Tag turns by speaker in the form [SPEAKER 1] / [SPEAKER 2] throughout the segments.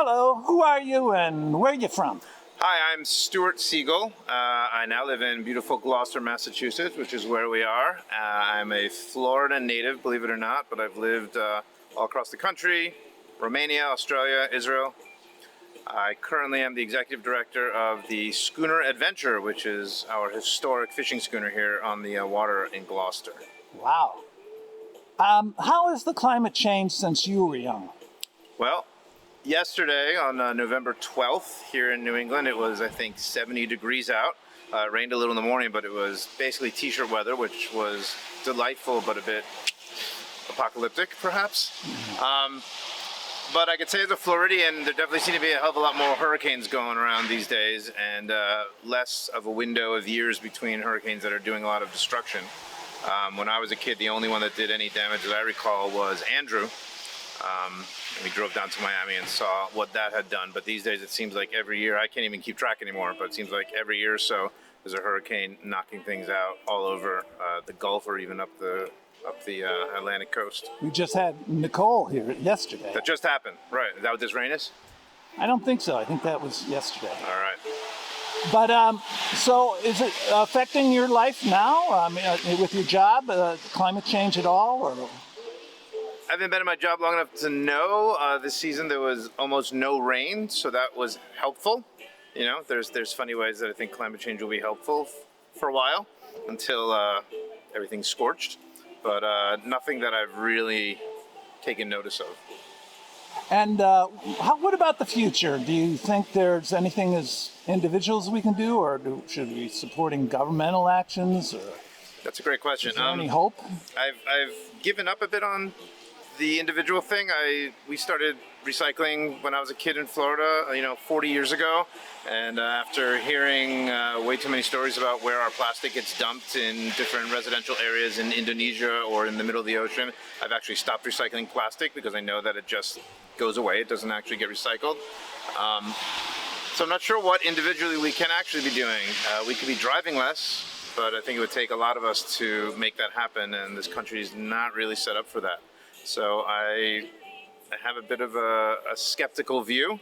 [SPEAKER 1] Hello, who are you and where are you from?
[SPEAKER 2] Hi, I'm Stuart Siegel. I now live in beautiful Gloucester, Massachusetts, which is where we are. I'm a Florida native, believe it or not, but I've lived all across the country, Romania, Australia, Israel. I currently am the executive director of the Schooner Adventure, which is our historic fishing schooner here on the water in Gloucester.
[SPEAKER 1] Wow. How has the climate changed since you were young?
[SPEAKER 2] Well, yesterday on November 12th here in New England, it was, I think, 70 degrees out. It rained a little in the morning, but it was basically t-shirt weather, which was delightful, but a bit apocalyptic, perhaps. But I could say as a Floridian, there definitely seem to be a hell of a lot more hurricanes going around these days, and less of a window of years between hurricanes that are doing a lot of destruction. When I was a kid, the only one that did any damage that I recall was Andrew. We drove down to Miami and saw what that had done. But these days, it seems like every year, I can't even keep track anymore, but it seems like every year or so, there's a hurricane knocking things out all over the Gulf or even up the Atlantic coast.
[SPEAKER 1] We just had Nicole here yesterday.
[SPEAKER 2] That just happened, right? Is that what this rain is?
[SPEAKER 1] I don't think so. I think that was yesterday.
[SPEAKER 2] All right.
[SPEAKER 1] But so is it affecting your life now with your job, climate change at all? Or?
[SPEAKER 2] I haven't been in my job long enough to know. This season there was almost no rain, so that was helpful. You know, there's funny ways that I think climate change will be helpful for a while until everything's scorched. But nothing that I've really taken notice of.
[SPEAKER 1] And what about the future? Do you think there's anything as individuals we can do, or should we be supporting governmental actions? Or
[SPEAKER 2] that's a great question.
[SPEAKER 1] Is there any hope?
[SPEAKER 2] I've given up a bit on the individual thing. We started recycling when I was a kid in Florida, 40 years ago. And after hearing way too many stories about where our plastic gets dumped in different residential areas in Indonesia or in the middle of the ocean, I've actually stopped recycling plastic because I know that it just goes away. It doesn't actually get recycled. So I'm not sure what individually we can actually be doing. We could be driving less, but I think it would take a lot of us to make that happen, and this country is not really set up for that. So I have a bit of a skeptical view.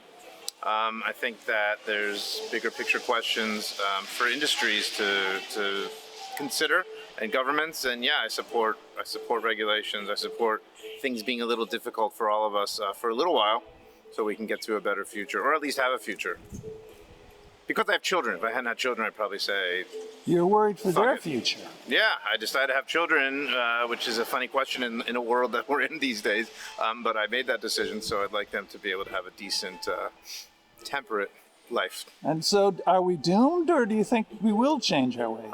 [SPEAKER 2] I think that there's bigger picture questions for industries to consider and governments. And yeah, I support regulations. I support things being a little difficult for all of us for a little while, so we can get to a better future, or at least have a future. Because I have children. If I hadn't had children, I'd probably say...
[SPEAKER 1] You're worried for their future.
[SPEAKER 2] Yeah, I decided to have children, which is a funny question in a world that we're in these days. But I made that decision, so I'd like them to be able to have a decent, temperate life.
[SPEAKER 1] And so are we doomed, or do you think we will change our ways?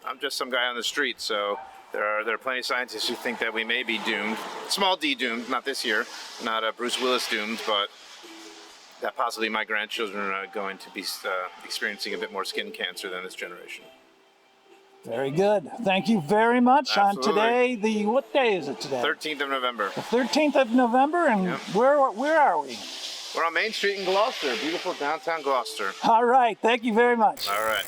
[SPEAKER 2] I'm just some guy on the street, so there are plenty of scientists who think that we may be doomed. Small d doomed, not this year. Not Bruce Willis doomed, but... that possibly my grandchildren are going to be experiencing a bit more skin cancer than this generation.
[SPEAKER 1] Very good. Thank you very much.
[SPEAKER 2] Absolutely.
[SPEAKER 1] On today, what day is it today?
[SPEAKER 2] 13th of November.
[SPEAKER 1] The 13th of November, and
[SPEAKER 2] Yep.
[SPEAKER 1] where are we?
[SPEAKER 2] We're on Main Street in Gloucester, beautiful downtown Gloucester.
[SPEAKER 1] All right. Thank you very much.
[SPEAKER 2] All right.